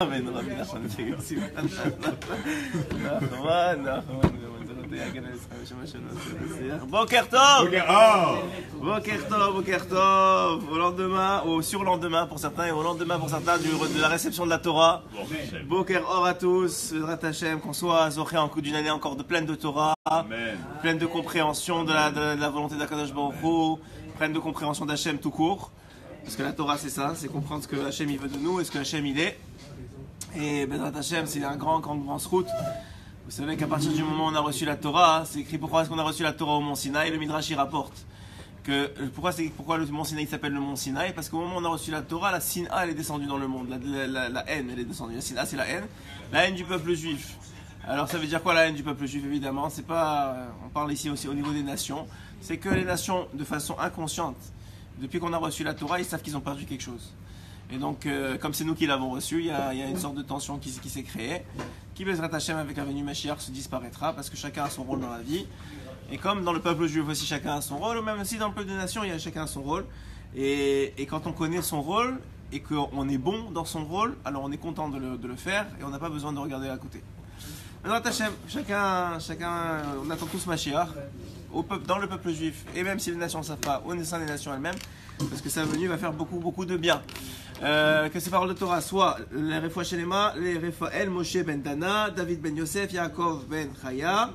من ربي نحن Boker Tov. Boker Tov. Au lendemain, au surlendemain pour certains et au lendemain pour certains de la réception de la Torah. Boker Or à tous, Vedrat Hashem, qu'on soit zoché en coup d'une année encore de pleine de Torah, pleine de compréhension de la volonté d'Akadosh Baruch Hu, pleine de compréhension d'Hashem tout court. Parce que la Torah c'est ça, c'est comprendre ce que Hachem il veut de nous et ce que Hachem il est. Et Vedrat Hashem c'est un grand route. Vous savez qu'à partir du moment où on a reçu la Torah, c'est écrit pourquoi est-ce qu'on a reçu la Torah au Mont Sinaï. Le Midrash y rapporte que pourquoi le Mont Sinaï s'appelle le Mont Sinaï, parce qu'au moment où on a reçu la Torah, la Sina elle est descendue dans le monde, la haine elle est descendue. La Sina c'est la haine du peuple juif. Alors ça veut dire quoi la haine du peuple juif? Évidemment, c'est pas, on parle ici aussi au niveau des nations, c'est que les nations de façon inconsciente, depuis qu'on a reçu la Torah, ils savent qu'ils ont perdu quelque chose. Et donc, comme c'est nous qui l'avons reçu, il y a une sorte de tension qui s'est créée, qui Bezrat Hashem avec la venue Mashiach se disparaîtra, parce que chacun a son rôle dans la vie. Et comme dans le peuple juif aussi, chacun a son rôle, ou même aussi dans le peuple des nations, il y a chacun son rôle. Et quand on connaît son rôle, et qu'on est bon dans son rôle, alors on est content de le faire, et on n'a pas besoin de regarder à côté. Bezrat Hashem, chacun, on attend tous Mashiach, dans le peuple juif, et même si les nations ne savent pas, au sein des nations elles-mêmes, parce que sa venue va faire beaucoup de bien. Que ces paroles de Torah soient les Refoua Shelema, les Refael, Moshe ben Dana, David ben Yosef, Yaakov ben Chaya,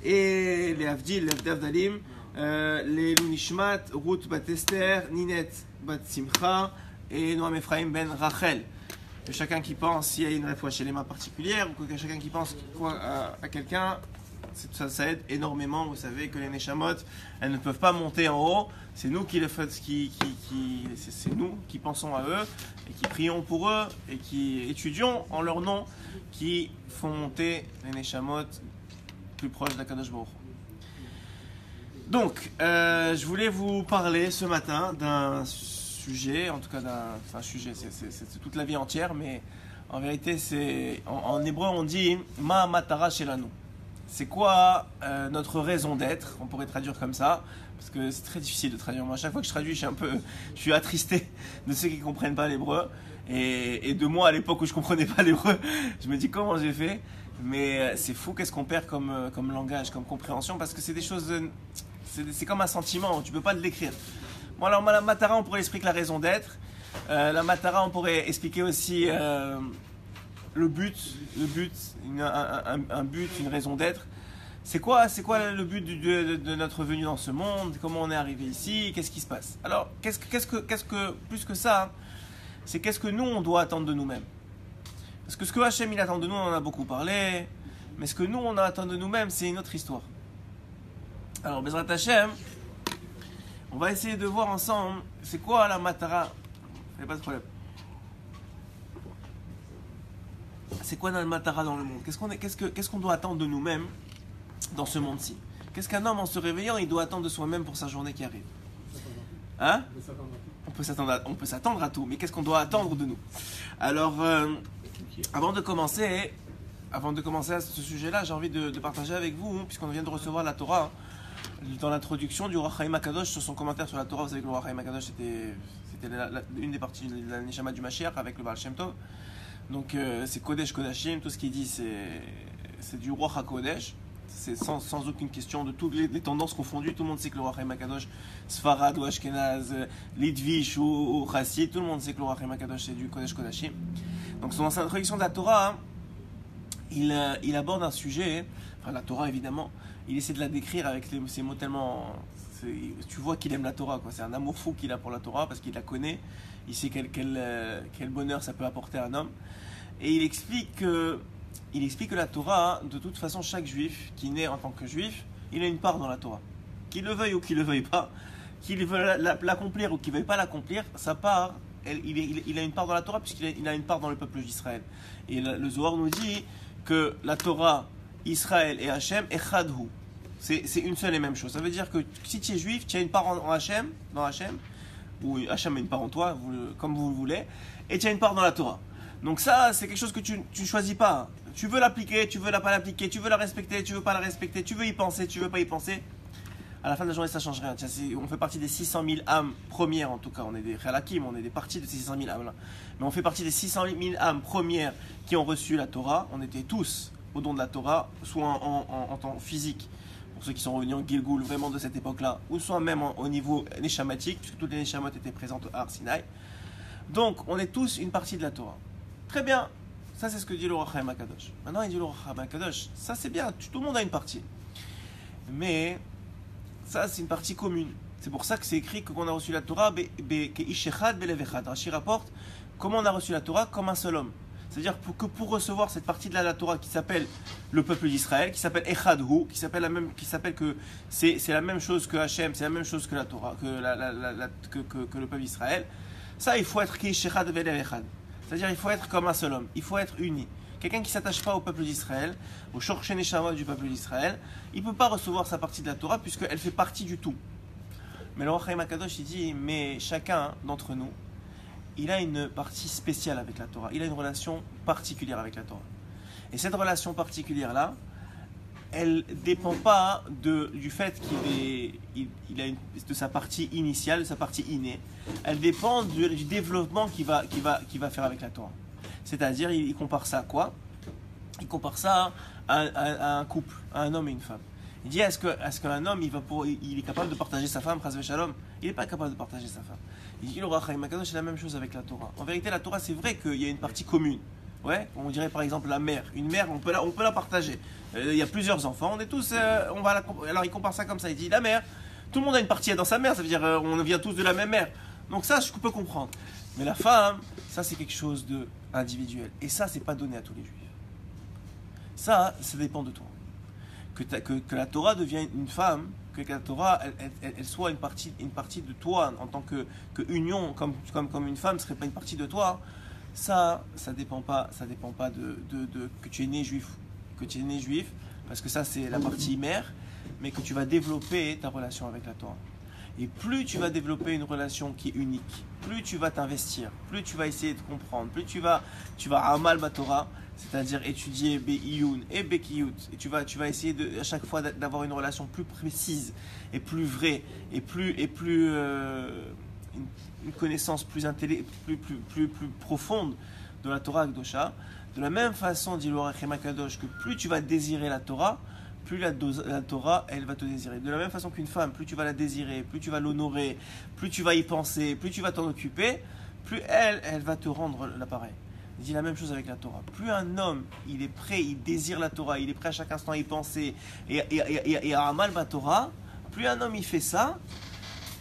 et les Avdil, les Avdalim, les Lunishmat, Ruth bat Esther, Ninet bat Simcha, et Noam Ephraim ben Rachel. Que chacun qui pense, s'il y a une Refoua Shelema particulière, ou que chacun qui pense à quelqu'un, ça aide énormément. Vous savez que les Neshamot, elles ne peuvent pas monter en haut. C'est nous c'est nous qui pensons à eux et qui prions pour eux et qui étudions en leur nom, qui font monter les Neshamot plus proches d'Akadosh Baruch Hu. Donc, je voulais vous parler ce matin d'un sujet, en tout cas d'un sujet, c'est toute la vie entière, mais en vérité, en hébreu on dit Ma matara shelanu. C'est quoi notre raison d'être? On pourrait traduire comme ça, parce que c'est très difficile de traduire. Moi, à chaque fois que je traduis, je suis attristé de ceux qui ne comprennent pas l'hébreu, et de moi à l'époque où je ne comprenais pas l'hébreu. Je me dis comment j'ai fait, mais c'est fou qu'est-ce qu'on perd comme langage, comme compréhension, parce que c'est des choses, c'est comme un sentiment, tu ne peux pas le décrire. Bon, alors la matara, on pourrait expliquer la raison d'être. La matara, on pourrait expliquer aussi le but, un but, une raison d'être. C'est quoi le but de notre venue dans ce monde? Comment on est arrivé ici? Qu'est-ce qui se passe? Alors, qu'est-ce que plus que ça, c'est qu'est-ce que nous on doit attendre de nous-mêmes? Parce que ce que Hachem il attend de nous, on en a beaucoup parlé, mais ce que nous on attend de nous-mêmes, c'est une autre histoire. Alors, Bezrat Hashem, on va essayer de voir ensemble, c'est quoi la matara? Il n'y a pas de problème. C'est quoi notre matara dans le monde? Qu'est-ce qu'on doit attendre de nous-mêmes dans ce monde-ci? Qu'est-ce qu'un homme en se réveillant il doit attendre de soi-même pour sa journée qui arrive? Hein? On peut s'attendre à tout, mais qu'est-ce qu'on doit attendre de nous? Alors, avant de commencer à ce sujet-là, j'ai envie de partager avec vous, puisqu'on vient de recevoir la Torah, dans l'introduction du Roi Chaim HaKadosh sur son commentaire sur la Torah. Vous savez que le Roi Chaim HaKadosh c'était une des parties de la Neshama du Mashiach avec le Baal Shem Tov. Donc c'est Kodesh Kodashim, tout ce qu'il dit c'est du Roi HaKodesh, c'est sans aucune question, de toutes les tendances confondues. Tout le monde sait que le Roi Chaim HaKadosh, Sfarad ou Ashkenaz, Litvish ou Chassid, tout le monde sait que le Roi Chaim HaKadosh c'est du Kodesh Kodashim. Donc dans sa introduction de la Torah, il aborde un sujet, enfin la Torah évidemment, il essaie de la décrire avec ces mots tellement... Tu vois qu'il aime la Torah, quoi. C'est un amour fou qu'il a pour la Torah parce qu'il la connaît, il sait quel bonheur ça peut apporter à un homme. Et il explique que la Torah, de toute façon, chaque juif qui naît en tant que juif, il a une part dans la Torah. Qu'il le veuille ou qu'il ne le veuille pas, qu'il veuille l'accomplir ou qu'il ne veuille pas l'accomplir, sa part, il a une part dans la Torah puisqu'il a une part dans le peuple d'Israël. Et le Zohar nous dit que la Torah, Israël et Hachem, Echadhu. C'est une seule et même chose. Ça veut dire que si tu es juif, tu as une part en Hachem, dans Hachem, ou Hachem a une part en toi, comme vous le voulez, et tu as une part dans la Torah. Donc ça, c'est quelque chose que tu ne choisis pas. Tu veux l'appliquer, tu veux pas l'appliquer, tu veux la respecter, tu veux pas la respecter, tu veux y penser, tu veux pas y penser. À la fin de la journée, ça ne change rien. Tiens, on fait partie des 600 000 âmes premières, en tout cas. On est des Khalakim, on est des parties de ces 600 000 âmes-là. Mais on fait partie des 600 000 âmes premières qui ont reçu la Torah. On était tous au don de la Torah, soit en temps physique, pour ceux qui sont revenus en Gilgoul, vraiment de cette époque-là, ou soit même au niveau neshamatique, puisque toutes les neshamot étaient présentes à Har Sinaï. Donc, on est tous une partie de la Torah. Très bien. Ça, c'est ce que dit le Ohr HaChaim HaKadosh. Maintenant, il dit le Ohr HaChaim HaKadosh. Ça, c'est bien. Tout le monde a une partie. Mais ça, c'est une partie commune. C'est pour ça que c'est écrit qu'on a reçu la Torah. Rashi rapporte comment on a reçu la Torah comme un seul homme. C'est-à-dire que pour recevoir cette partie de la Torah qui s'appelle le peuple d'Israël, qui s'appelle Echadhu, qui s'appelle que c'est la même chose que Hachem, c'est la même chose que la Torah, que le peuple d'Israël. Ça, il faut être Kishechad Velechad. C'est-à-dire il faut être comme un seul homme, il faut être uni. Quelqu'un qui ne s'attache pas au peuple d'Israël, au Shorche Neshama du peuple d'Israël, il ne peut pas recevoir sa partie de la Torah puisqu'elle fait partie du tout. Mais le Ohr HaChaim HaKadosh, il dit, mais chacun d'entre nous, il a une partie spéciale avec la Torah, il a une relation particulière avec la Torah. Et cette relation particulière-là, elle ne dépend pas du fait qu'il a de sa partie initiale, de sa partie innée. Elle dépend du développement qu'il va faire avec la Torah. C'est-à-dire, il compare ça à quoi? Il compare ça à un couple, à un homme et une femme. Il dit, est-ce qu'un homme, il est capable de partager sa femme, Chas v'Shalom? Il n'est pas capable de partager sa femme. Il dit, le Ohr HaChaim HaKadosh, c'est la même chose avec la Torah. En vérité, la Torah, c'est vrai qu'il y a une partie commune. Ouais, on dirait par exemple la mère. Une mère, on peut la partager. Il y a plusieurs enfants, on est tous, alors il compare ça comme ça. Il dit la mère, tout le monde a une partie dans sa mère, ça veut dire on vient tous de la même mère. Donc ça, je peux comprendre. Mais la femme, ça c'est quelque chose d'individuel. Et ça, c'est pas donné à tous les juifs. Ça dépend de toi. Que la Torah devienne une femme, que la Torah, elle soit une partie de toi en tant que union, comme une femme ne serait pas une partie de toi. Ça dépend pas de que tu es né juif, parce que ça c'est la partie mère, mais que tu vas développer ta relation avec la Torah. Et plus tu vas développer une relation qui est unique, plus tu vas t'investir, plus tu vas essayer de comprendre, plus tu vas amal Torah, c'est-à-dire étudier Be'iyun et Bekiyut, et tu vas essayer à chaque fois d'avoir une relation plus précise et plus vraie et plus une connaissance plus profonde de la Torah Akdosha. De la même façon, dit le Ohr HaChaim HaKadosh, que plus tu vas désirer la Torah, plus la Torah, elle va te désirer. De la même façon qu'une femme, plus tu vas la désirer, plus tu vas l'honorer, plus tu vas y penser, plus tu vas t'en occuper, plus elle va te rendre l'appareil. Il dit la même chose avec la Torah. Plus un homme, il est prêt, il désire la Torah, il est prêt à chaque instant à y penser et à amal ma Torah, plus un homme il fait ça,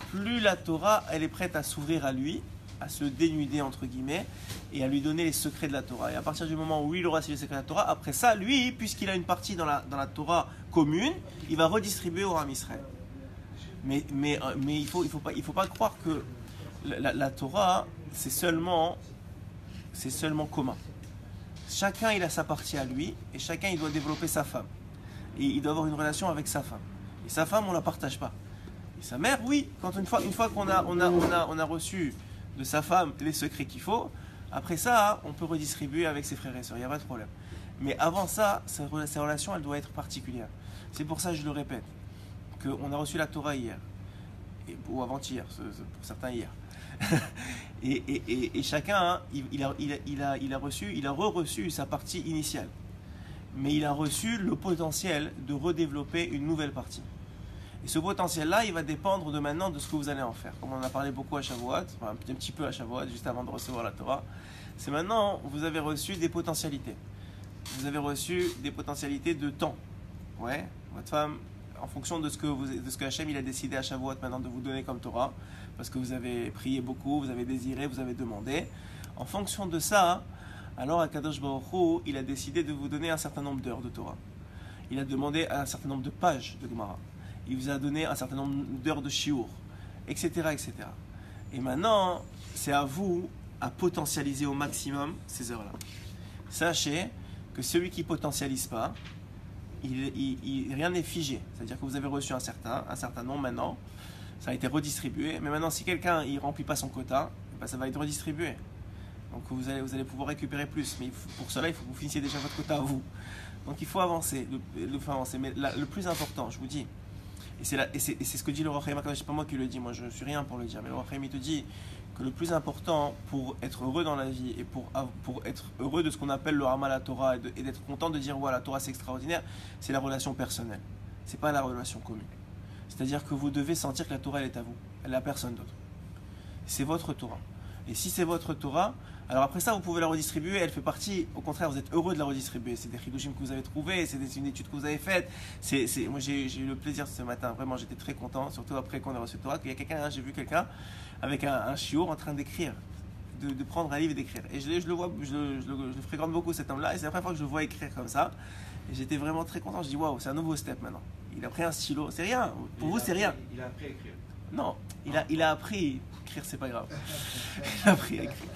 plus la Torah, elle est prête à s'ouvrir à lui, à se dénuder entre guillemets, et à lui donner les secrets de la Torah. Et à partir du moment où lui, il aura les secrets de la Torah, après ça, lui, puisqu'il a une partie dans la Torah commune, il va redistribuer au Ham Israël. Mais il faut pas croire que la Torah, c'est seulement commun. Chacun, il a sa partie à lui, et chacun, il doit développer sa femme. Et il doit avoir une relation avec sa femme. Et sa femme, on ne la partage pas. Et sa mère, oui, une fois qu'on a reçu de sa femme les secrets qu'il faut, après ça, on peut redistribuer avec ses frères et sœurs, il n'y a pas de problème. Mais avant ça, sa relation, elle doit être particulière. C'est pour ça, je le répète, qu'on a reçu la Torah hier, ou avant-hier, pour certains hier. et chacun, il a re-reçu sa partie initiale. Mais il a reçu le potentiel de redévelopper une nouvelle partie. Et ce potentiel-là, il va dépendre de maintenant de ce que vous allez en faire. Comme on en a parlé beaucoup à Shavuot, enfin un petit peu à Shavuot, juste avant de recevoir la Torah, c'est maintenant, vous avez reçu des potentialités. Vous avez reçu des potentialités de temps. Ouais, votre femme, en fonction de ce que Hachem il a décidé à Shavuot maintenant de vous donner comme Torah, parce que vous avez prié beaucoup, vous avez désiré, vous avez demandé. En fonction de ça, alors Akadosh Baruch Hu, il a décidé de vous donner un certain nombre d'heures de Torah. Il a demandé un certain nombre de pages de Gemara. Il vous a donné un certain nombre d'heures de shiur, etc., etc. Et maintenant, c'est à vous à potentialiser au maximum ces heures-là. Sachez que celui qui ne potentialise pas, rien n'est figé. C'est-à-dire que vous avez reçu un certain nombre maintenant, ça a été redistribué, mais maintenant si quelqu'un ne remplit pas son quota, ben ça va être redistribué. Donc vous allez pouvoir récupérer plus, mais pour cela, il faut que vous finissiez déjà votre quota à vous. Donc il faut avancer, Mais le plus important, je vous dis, Et c'est ce que dit le Roi Chaim Akadosh, c'est pas moi qui le dis, moi je ne suis rien pour le dire, mais le Roi Chaim il te dit que le plus important pour être heureux dans la vie et pour être heureux de ce qu'on appelle le Rama la Torah et d'être content de dire voilà, la Torah c'est extraordinaire, c'est la relation personnelle, c'est pas la relation commune. C'est-à-dire que vous devez sentir que la Torah elle est à vous, elle est à personne d'autre. C'est votre Torah. Et si c'est votre Torah, alors après ça vous pouvez la redistribuer, elle fait partie, au contraire vous êtes heureux de la redistribuer, c'est des chidushim que vous avez trouvés, c'est une étude que vous avez faite, moi j'ai eu le plaisir ce matin, vraiment j'étais très content, surtout après qu'on ait reçu Torah, qu'il y a quelqu'un, j'ai vu quelqu'un avec un chiour en train d'écrire, de prendre un livre et d'écrire. Et je le vois, je le fréquente beaucoup cet homme-là, et c'est la première fois que je le vois écrire comme ça, et j'étais vraiment très content, je dis waouh, c'est un nouveau step maintenant. Il a pris un stylo, c'est rien, pour vous c'est rien. Il a appris à écrire. Non, il a appris, écrire c'est pas grave, il a appris à écrire.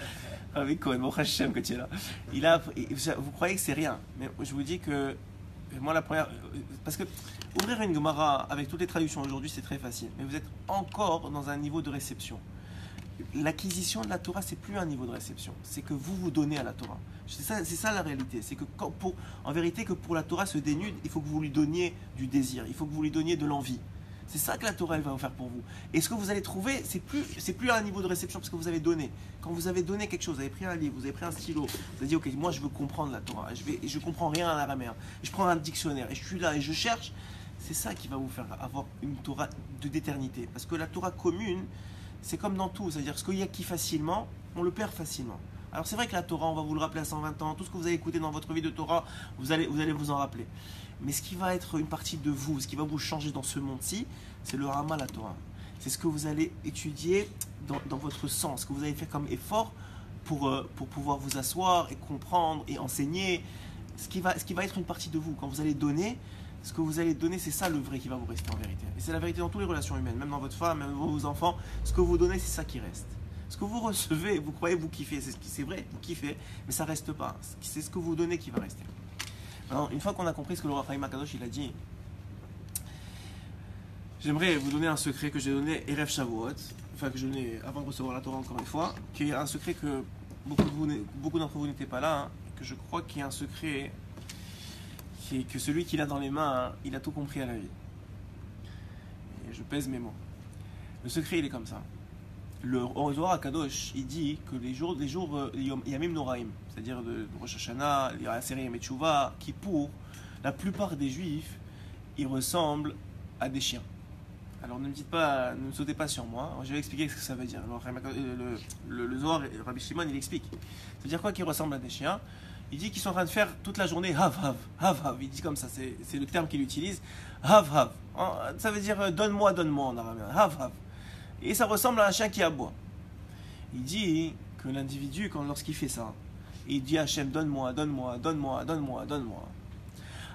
Avec Cohen, mon Hachem que tu es là. Vous croyez que c'est rien, mais je vous dis que moi la première, parce que ouvrir une Gemara avec toutes les traductions aujourd'hui c'est très facile, mais vous êtes encore dans un niveau de réception. L'acquisition de la Torah c'est plus un niveau de réception, c'est que vous donnez à la Torah. C'est ça la réalité, c'est que en vérité que pour la Torah se dénude, il faut que vous lui donniez du désir, il faut que vous lui donniez de l'envie. C'est ça que la Torah elle va faire pour vous. Et ce que vous allez trouver, c'est plus un niveau de réception parce que vous avez donné. Quand vous avez donné quelque chose, vous avez pris un livre, vous avez pris un stylo, vous avez dit ok, moi je veux comprendre la Torah, je comprends rien à l'araméen, je prends un dictionnaire et je suis là et je cherche. C'est ça qui va vous faire avoir une Torah d'éternité. Parce que la Torah commune, c'est comme dans tout, c'est-à-dire ce qu'il y a qui facilement, on le perd facilement. Alors c'est vrai que la Torah, on va vous le rappeler à 120 ans, tout ce que vous avez écouté dans votre vie de Torah, vous allez vous en rappeler. Mais ce qui va être une partie de vous, ce qui va vous changer dans ce monde-ci, c'est le Rama la Torah. C'est ce que vous allez étudier dans votre sens, ce que vous allez faire comme effort pour pouvoir vous asseoir et comprendre et enseigner. Ce qui va être une partie de vous. Quand vous allez donner, ce que vous allez donner, c'est ça le vrai qui va vous rester en vérité. Et c'est la vérité dans toutes les relations humaines, même dans votre femme, même dans vos enfants. Ce que vous donnez, c'est ça qui reste. Ce que vous recevez, vous croyez, vous kiffez, c'est vrai, vous kiffez, mais ça reste pas. C'est ce que vous donnez qui va rester. Maintenant, une fois qu'on a compris ce que le Roi Chaim Akadosh il a dit, j'aimerais vous donner un secret que j'ai donné Erev Shavuot, enfin que je donnais avant de recevoir la Torah encore une fois, qui est un secret que beaucoup d'entre vous n'étaient pas là, hein, que je crois qu'il y a un secret qui est que celui qui l'a dans les mains, hein, il a tout compris à la vie. Et je pèse mes mots. Le secret il est comme ça. Le Zohar Akadosh, il dit que les jours Yamim Noraim, c'est-à-dire de Rosh Hashanah, Aseret Yom Teshuvah, Kippour, la plupart des Juifs, ils ressemblent à des chiens. Alors ne me sautez pas sur moi, je vais expliquer ce que ça veut dire. Le Zohar, Rabbi Shimon, il explique. Ça veut dire quoi qu'ils ressemblent à des chiens? Il dit qu'ils sont en train de faire toute la journée hav hav, hav hav. Il dit comme ça, c'est le terme qu'il utilise. Hav hav. Ça veut dire donne-moi en arabe. Hav hav. Et ça ressemble à un chien qui aboie. Il dit que l'individu, lorsqu'il fait ça, il dit à Hachem, donne-moi.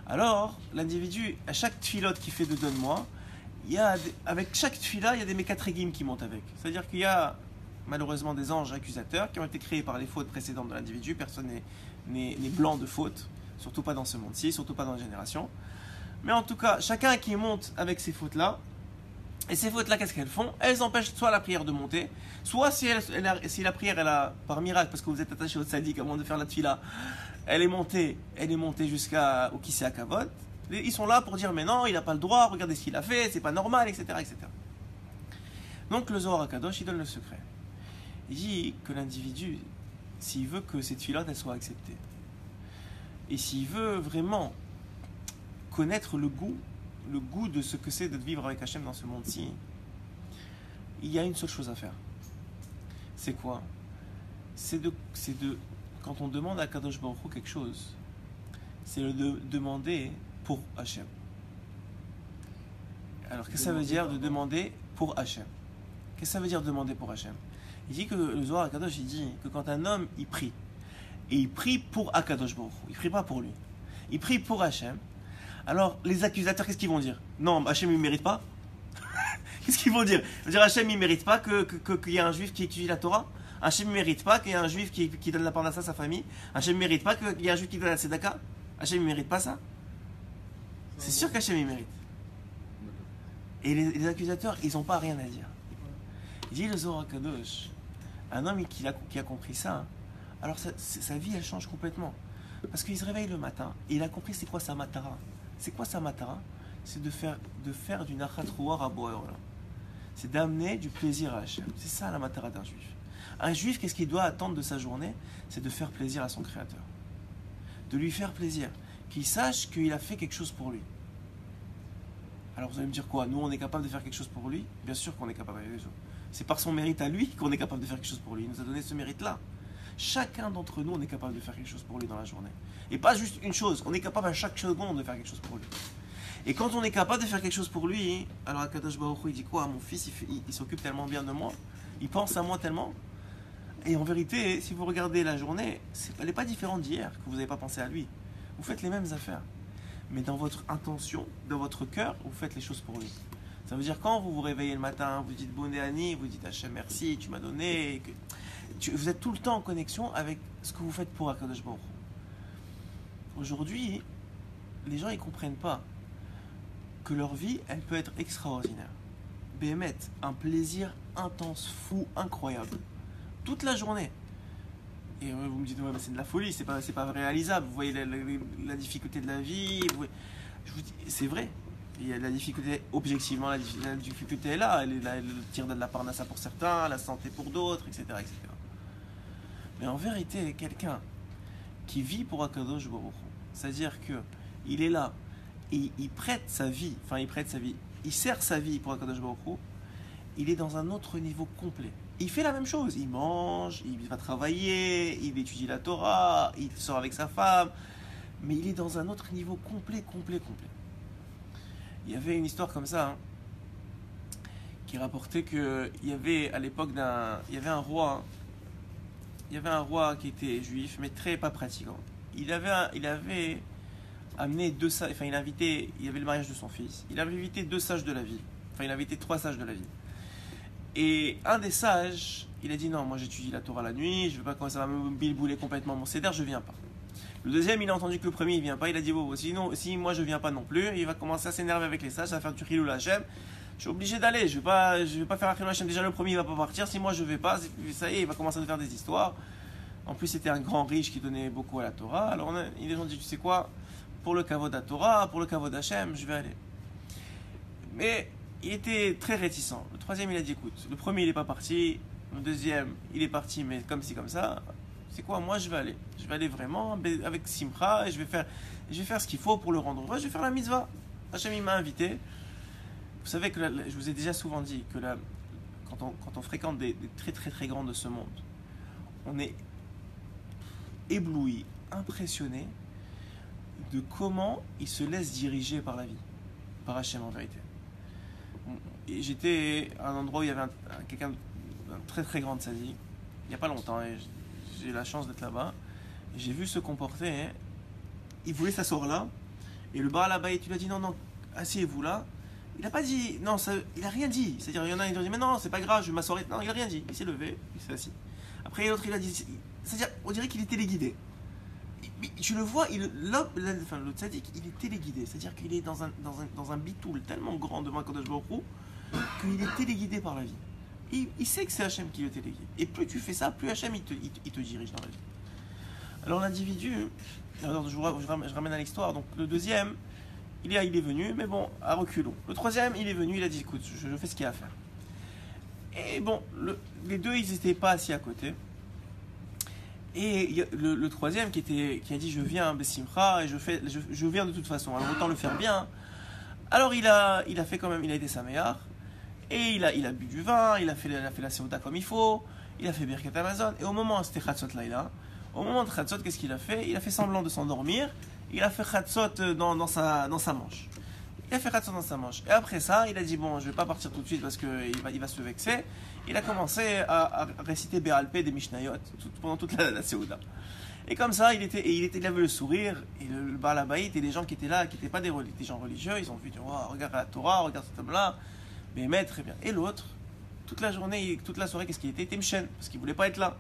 Alors, l'individu, à chaque tfilote qu'il fait de donne-moi, avec chaque tfila, il y a des mékatrégim qui montent avec. C'est-à-dire qu'il y a malheureusement des anges accusateurs qui ont été créés par les fautes précédentes de l'individu. Personne n'est blanc de fautes, surtout pas dans ce monde-ci, surtout pas dans la génération. Mais en tout cas, chacun qui monte avec ces fautes-là, et ces fautes-là, qu'est-ce qu'elles font? Elles empêchent soit la prière de monter, soit si la prière, elle a, par miracle, parce que vous êtes attaché au tzaddik avant de faire la tfila, elle est montée jusqu'au Kisei HaKavod. Ils sont là pour dire, mais non, il n'a pas le droit, regardez ce qu'il a fait, c'est pas normal, etc., etc. Donc le Zohar HaKadosh, il donne le secret. Il dit que l'individu, s'il veut que cette tfila, elle soit acceptée, et s'il veut vraiment connaître le goût de ce que c'est de vivre avec Hachem dans ce monde-ci, il y a une seule chose à faire. C'est quoi? C'est de quand on demande à Kadosh Baruch Hu quelque chose, c'est de demander pour Hachem. Alors, qu'est-ce que ça veut dire de demander pour Hachem? Qu'est-ce que ça veut dire demander pour Hachem? Il dit que le Zohar HaKadosh, il dit que quand un homme, il prie, et il prie pour Akadosh Baruch Hu, il prie pas pour lui, il prie pour Hachem. Alors, les accusateurs, qu'est-ce qu'ils vont dire? Non, Hachem, il ne mérite pas. Qu'est-ce qu'ils vont dire? Ils vont dire, Hachem, il ne mérite pas qu'il y ait un juif qui étudie la Torah. Hachem ne mérite pas qu'il y ait un juif qui donne la parnassa à sa famille. Hachem ne mérite pas qu'il y ait un juif qui donne la tzedaka. Hachem ne mérite pas ça. C'est sûr qu'Hachem, il mérite. Et les accusateurs, ils n'ont pas rien à dire. Il dit le Zohar HaKadosh, un homme qui a compris ça, alors sa vie, elle change complètement. Parce qu'il se réveille le matin et il a compris c'est quoi sa matara. C'est quoi sa matara? c'est de faire du nachat ruach à Boré Olam. C'est d'amener du plaisir à Hachem. C'est ça la matara d'un juif. Un juif, qu'est-ce qu'il doit attendre de sa journée? C'est de faire plaisir à son créateur. De lui faire plaisir. Qu'il sache qu'il a fait quelque chose pour lui. Alors vous allez me dire quoi? Nous, on est capable de faire quelque chose pour lui? Bien sûr qu'on est capable de faire quelque chose. C'est par son mérite à lui qu'on est capable de faire quelque chose pour lui. Il nous a donné ce mérite-là. Chacun d'entre nous, on est capable de faire quelque chose pour lui dans la journée. Et pas juste une chose. On est capable à chaque seconde de faire quelque chose pour lui. Et quand on est capable de faire quelque chose pour lui, alors Akadosh Baruch Hu, il dit quoi? Mon fils, il s'occupe tellement bien de moi. Il pense à moi tellement. Et en vérité, si vous regardez la journée, elle n'est pas différente d'hier, que vous n'avez pas pensé à lui. Vous faites les mêmes affaires. Mais dans votre intention, dans votre cœur, vous faites les choses pour lui. Ça veut dire quand vous vous réveillez le matin, vous dites Boné Ani, vous dites Hachem merci, tu m'as donné. Vous êtes tout le temps en connexion avec ce que vous faites pour Akadosh Baruch Hu. Aujourd'hui, les gens ne comprennent pas que leur vie, elle peut être extraordinaire. Béhémet, un plaisir intense, fou, incroyable. Toute la journée. Et vous me dites, ouais, mais c'est de la folie, c'est pas réalisable. Vous voyez la difficulté de la vie. Je vous dis, c'est vrai. Il y a de la difficulté, objectivement, la difficulté est là. Le tir de la parnassa pour certains, la santé pour d'autres, etc., etc. Mais en vérité, quelqu'un qui vit pour Akadosh Baruch Hu, c'est-à-dire qu'il est là, et il prête sa vie, il sert sa vie pour Akadosh Baruch Hu, il est dans un autre niveau complet. Il fait la même chose, il mange, il va travailler, il étudie la Torah, il sort avec sa femme, mais il est dans un autre niveau complet. Il y avait une histoire comme ça, qui rapportait qu'il y avait à l'époque il y avait un roi qui était juif, mais très pas pratiquant. Il avait amené il y avait le mariage de son fils, il avait invité 2 sages de la ville, il a invité 3 sages de la ville. Et un des sages, il a dit non, moi j'étudie la Torah la nuit, je ne veux pas commencer à me bilbouler complètement mon seder, je ne viens pas. Le deuxième, il a entendu que le premier il vient pas, il a dit sinon, si moi je viens pas non plus, il va commencer à s'énerver avec les sages, ça va faire du Chilul Hashem. Je suis obligé d'aller, je vais pas faire un Chilul Hashem. Déjà le premier il va pas partir, si moi je vais pas, ça y est, il va commencer à nous faire des histoires. En plus c'était un grand riche qui donnait beaucoup à la Torah. Alors ils ont dit tu sais quoi, pour le kavod à Torah, pour le kavod Hashem, je vais aller. Mais il était très réticent. Le troisième il a dit écoute, le premier il est pas parti, le deuxième il est parti mais comme ci comme ça. C'est quoi, moi je vais aller vraiment avec Simcha et je vais faire ce qu'il faut pour le rendre heureux, je vais faire la mitzvah. Hachem il m'a invité. Vous savez que je vous ai déjà souvent dit que quand on fréquente des très très très grands de ce monde, on est ébloui, impressionné de comment ils se laissent diriger par la vie, par Hachem en vérité. Et j'étais à un endroit où il y avait quelqu'un d'un très très grand tzaddik, il n'y a pas longtemps, et j'ai eu la chance d'être là-bas, et j'ai vu se comporter, il voulait s'asseoir là, et le bar là-bas, il lui a dit non, asseyez-vous là. Il n'a pas dit, non, il n'a rien dit. C'est-à-dire, il y en a qui ont dit, mais non, c'est pas grave, je vais m'asseoir. Non, il n'a rien dit. Il s'est levé, il s'est assis. Après, l'autre, il a dit, c'est-à-dire, on dirait qu'il est téléguidé. Tu le vois, le tzaddik, il est téléguidé. C'est-à-dire qu'il est dans un bitoul tellement grand devant Kadosh Baruch Hu qu'il est téléguidé par la vie. Il sait que c'est Hachem qui le téléguide. Et plus tu fais ça, plus Hachem, il te dirige dans la vie. Alors, l'individu, alors, je ramène à l'histoire. Donc, le deuxième, il est venu, mais bon, à reculons. Le troisième, il est venu, il a dit, écoute, je fais ce qu'il y a à faire. Et bon, les deux, ils n'étaient pas assis à côté. Et le troisième qui a dit, je viens à Bessimcha, et je viens de toute façon, alors autant le faire bien. Alors il a fait quand même, il a été saméar, et il a bu du vin, il a fait la Seuda comme il faut, il a fait Birkat Amazon, et au moment, c'était Chatzot Laïla, au moment de Chatzot, qu'est-ce qu'il a fait? Il a fait semblant de s'endormir. Il a fait Chatzot dans sa manche. Il a fait Chatzot dans sa manche. Et après ça, il a dit, bon, je ne vais pas partir tout de suite parce qu'il va se vexer. Il a commencé à réciter Béalpé des Mishnayot pendant toute la Seuda. Et comme ça, il avait le sourire. Et le Baal Habayit et les gens qui étaient là, qui n'étaient pas des gens religieux, ils ont vu, oh, regarde la Torah, regarde cet homme-là. Mais très bien. Et l'autre, toute la journée, toute la soirée, qu'est-ce qu'il était? Il était Mchen, parce qu'il ne voulait pas être là.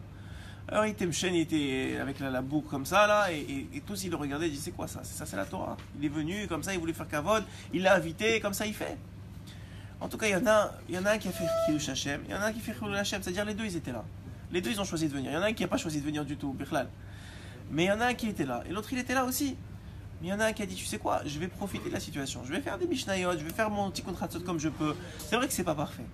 Alors il était Mchen, il était avec la boucle comme ça là, et tous ils le regardaient, ils disaient c'est quoi ça? C'est la Torah. Il est venu comme ça, il voulait faire kavod, il l'a invité, comme ça il fait. En tout cas, il y en a un qui a fait Chilul Hashem, il y en a un qui fait Chilul Hashem, c'est-à-dire les deux ils étaient là. Les deux ils ont choisi de venir. Il y en a un qui n'a pas choisi de venir du tout, Birklal. Mais il y en a un qui était là, et l'autre il était là aussi. Mais il y en a un qui a dit, tu sais quoi, je vais profiter de la situation. Je vais faire des Mishnayot, je vais faire mon petit contrat de saut comme je peux. C'est vrai que c'est pas parfait.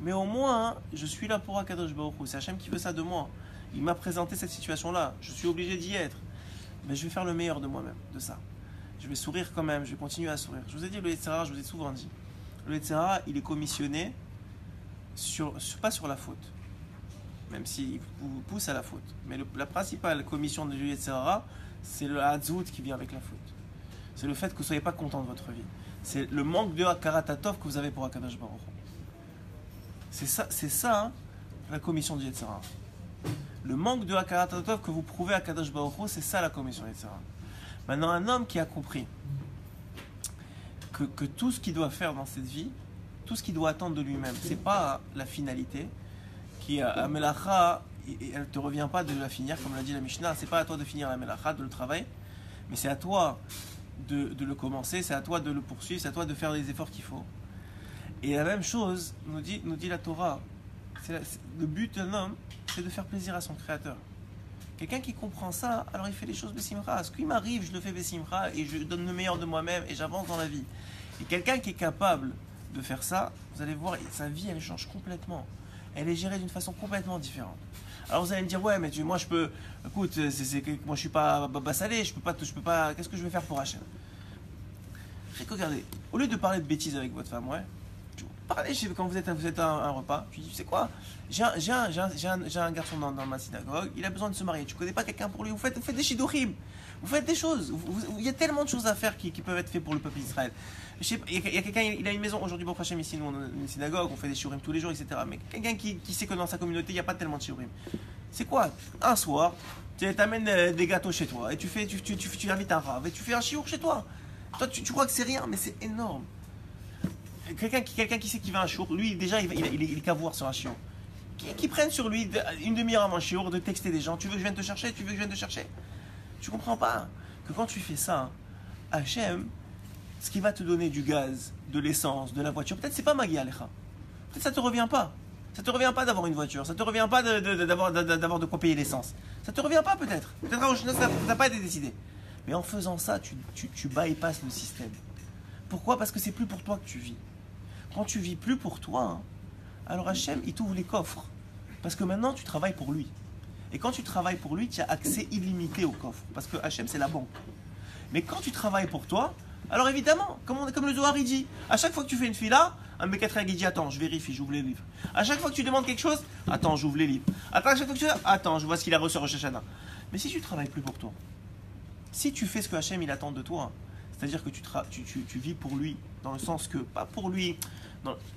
Mais au moins, je suis là pour Akadosh Baruch Hu. C'est Hachem qui veut ça de moi. Il m'a présenté cette situation-là. Je suis obligé d'y être. Mais je vais faire le meilleur de moi-même, de ça. Je vais sourire quand même, je vais continuer à sourire. Je vous ai dit, le Yetzer Hara, je vous ai souvent dit. Le Yetzer Hara, il est commissionné pas sur la faute. Même s'il vous pousse à la faute. Mais la principale commission du Yetzer Hara, c'est le Hatzout qui vient avec la faute. C'est le fait que vous ne soyez pas content de votre vie. C'est le manque de Hakarat Hatov que vous avez pour Akadosh Baruch Hu. C'est ça hein, la commission du Yetzer Hara. Le manque de Hakarat Hatov que vous prouvez à Akadosh Baruch Hu, c'est ça la commission du Yetzer Hara. Maintenant, un homme qui a compris que tout ce qu'il doit faire dans cette vie, tout ce qu'il doit attendre de lui-même, c'est pas la finalité, qui a Melacha, elle ne te revient pas de la finir, comme l'a dit la Mishnah, c'est pas à toi de finir la Melacha, de le travail, mais c'est à toi de le commencer, c'est à toi de le poursuivre, c'est à toi de faire les efforts qu'il faut. Et la même chose, nous dit la Torah, le but d'un homme, c'est de faire plaisir à son Créateur. Quelqu'un qui comprend ça, alors il fait les choses Bessimcha. Ce qui m'arrive, je le fais Bessimcha et je donne le meilleur de moi-même et j'avance dans la vie. Et quelqu'un qui est capable de faire ça, vous allez voir, sa vie, elle change complètement. Elle est gérée d'une façon complètement différente. Alors vous allez me dire, ouais, mais moi je peux, écoute, moi je suis pas bassalé, je peux pas, qu'est-ce que je vais faire pour Hachem? Regardez, au lieu de parler de bêtises avec votre femme, ouais, parlez quand vous êtes à un repas, tu dis, tu sais quoi, j'ai un garçon dans ma synagogue, il a besoin de se marier, tu connais pas quelqu'un pour lui, vous faites des shidurim, vous faites des choses, il y a tellement de choses à faire qui peuvent être faites pour le peuple d'Israël. Il y a quelqu'un, il a une maison aujourd'hui pour Hachem ici, nous on a une synagogue, on fait des shiurim tous les jours, etc. Mais quelqu'un qui sait que dans sa communauté, il n'y a pas tellement de shiurim. C'est quoi? Un soir, tu amènes des gâteaux chez toi, et tu invites un rav, et tu fais un shiur chez toi. Toi, tu crois que c'est rien, mais c'est énorme. Quelqu'un qui sait qu'il va un shiur, lui déjà il est qu'à voir sur un shiur. Qui prenne sur lui une demi-heure avant un shiur de texter des gens. Tu veux que je vienne te chercher? Tu veux que je vienne te chercher? Tu comprends pas que quand tu fais ça, Hachem, ce qui va te donner du gaz, de l'essence, de la voiture, peut-être c'est pas Magi Alecha. Peut-être ça te revient pas. Ça te revient pas d'avoir une voiture. Ça te revient pas d'avoir de quoi payer l'essence. Ça te revient pas peut-être. Peut-être que ça n'a pas été décidé. Mais en faisant ça, tu bypasses le système. Pourquoi? Parce que c'est plus pour toi que tu vis. Quand tu vis plus pour toi, hein, alors Hachem, il t'ouvre les coffres. Parce que maintenant, tu travailles pour lui. Et quand tu travailles pour lui, tu as accès illimité aux coffres. Parce que Hachem, c'est la banque. Mais quand tu travailles pour toi, alors évidemment, comme le Zohar il dit, à chaque fois que tu fais une fila, un Mekatreg il dit, attends, je vérifie, j'ouvre les livres. À chaque fois que tu demandes quelque chose, attends, j'ouvre les livres. Attends, à chaque fois que tu dis, attends, je vois ce qu'il a reçu sur Rosh Hashanah. Mais si tu travailles plus pour toi, si tu fais ce que Hachem il attend de toi, c'est-à-dire que tu vis pour lui, dans le sens que, pas pour lui,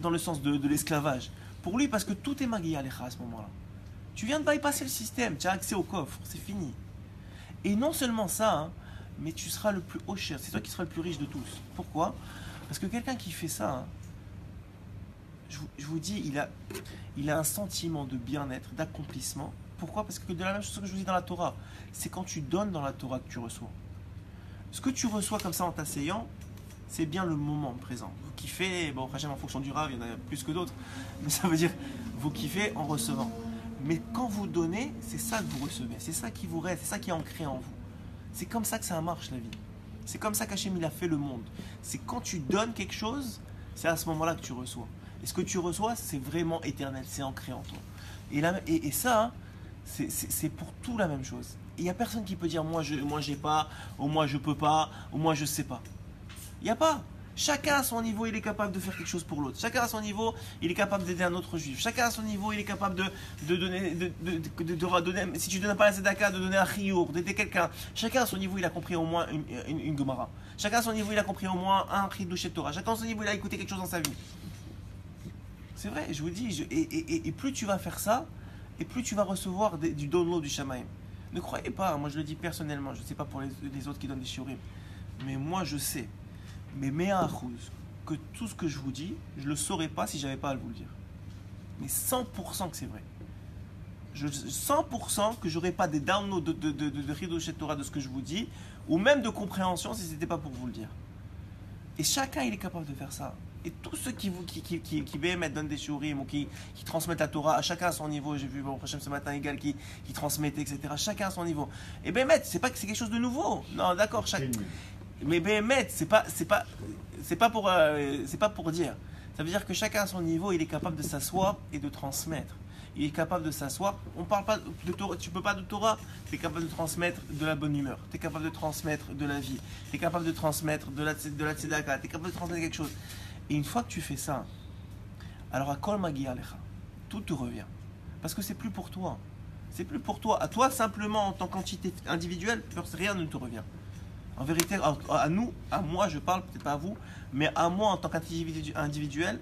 dans le sens de l'esclavage, pour lui parce que tout est Magi Alecha à ce moment-là. Tu viens de bypasser le système, tu as accès au coffre, c'est fini. Et non seulement ça, hein, mais tu seras le plus haut cher, c'est toi qui seras le plus riche de tous. Pourquoi? Parce que quelqu'un qui fait ça, hein, je vous dis, il a un sentiment de bien-être, d'accomplissement. Pourquoi? Parce que de la même chose que je vous dis dans la Torah, c'est quand tu donnes dans la Torah que tu reçois. Ce que tu reçois comme ça en t'asseyant, c'est bien le moment présent. Vous kiffez, bon, en fonction du rave, il y en a plus que d'autres, mais ça veut dire, vous kiffez en recevant. Mais quand vous donnez, c'est ça que vous recevez, c'est ça qui vous reste, c'est ça qui est ancré en vous. C'est comme ça que ça marche la vie. C'est comme ça qu'Hachem il a fait le monde. C'est quand tu donnes quelque chose, c'est à ce moment-là que tu reçois. Et ce que tu reçois, c'est vraiment éternel, c'est ancré en toi. Et ça, hein, c'est pour tout la même chose. Il n'y a personne qui peut dire moi j'ai pas, ou moi je peux pas, ou moi je sais pas. Il n'y a pas. Chacun à son niveau, il est capable de faire quelque chose pour l'autre. Chacun à son niveau, il est capable d'aider un autre juif. Chacun à son niveau, il est capable de donner, si tu ne donnes pas la tzedaka, de donner un chiyur, d'aider quelqu'un. Chacun à son niveau, il a compris au moins une Gemara. Chacun à son niveau, il a compris au moins un Chidush Torah. Chacun à son niveau, il a écouté quelque chose dans sa vie. C'est vrai, je vous dis. Et plus tu vas faire ça, et plus tu vas recevoir du download du Shamaim. Ne croyez pas, moi je le dis personnellement, je ne sais pas pour les autres qui donnent des shiurim, mais moi je sais. Mais Mea Achuz, que tout ce que je vous dis, je ne le saurais pas si je n'avais pas à vous le dire. Mais 100% que c'est vrai. 100% que je n'aurais pas des downloads de Chidush Torah de ce que je vous dis, ou même de compréhension si ce n'était pas pour vous le dire. Et chacun, il est capable de faire ça. Et tous ceux qui donnent des shiurim ou qui transmettent la Torah, à chacun à son niveau, j'ai vu bon, ce matin égal qui transmettait, etc. Chacun à son niveau. Et Bémet, c'est pas que c'est quelque chose de nouveau. Non, d'accord. Mais Béhémet, c'est pas pour dire. Ça veut dire que chacun à son niveau, il est capable de s'asseoir et de transmettre. Il est capable de s'asseoir. On parle pas de Torah, tu peux pas de Torah. Tu es capable de transmettre de la bonne humeur. Tu es capable de transmettre de la vie. Tu es capable de transmettre de la tzedaka. Tu es capable de transmettre quelque chose. Et une fois que tu fais ça, alors à Kol Magi Alecha, tout te revient. Parce que c'est plus pour toi. C'est plus pour toi. À toi simplement en tant qu'entité individuelle, rien ne te revient. En vérité, à nous, à moi, je parle, peut-être pas à vous, mais à moi en tant qu'individu individuel,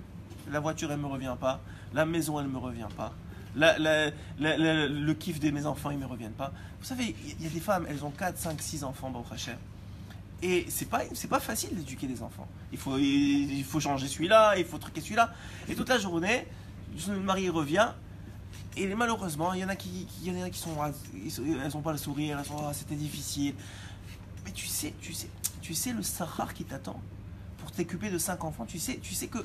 la voiture elle me revient pas, la maison elle me revient pas, le kiff de mes enfants ils me reviennent pas. Vous savez, il y a des femmes, elles ont 4, 5, 6 enfants, Baruch Hashem. Et c'est pas facile d'éduquer des enfants. Il faut changer celui-là, il faut truquer celui-là. Et toute la journée, le mari revient. Et malheureusement, il y en a qui sont, elles n'ont pas le sourire, elles sont, c'était difficile. Mais tu sais le sahar qui t'attend pour t'occuper de 5 enfants. Tu sais que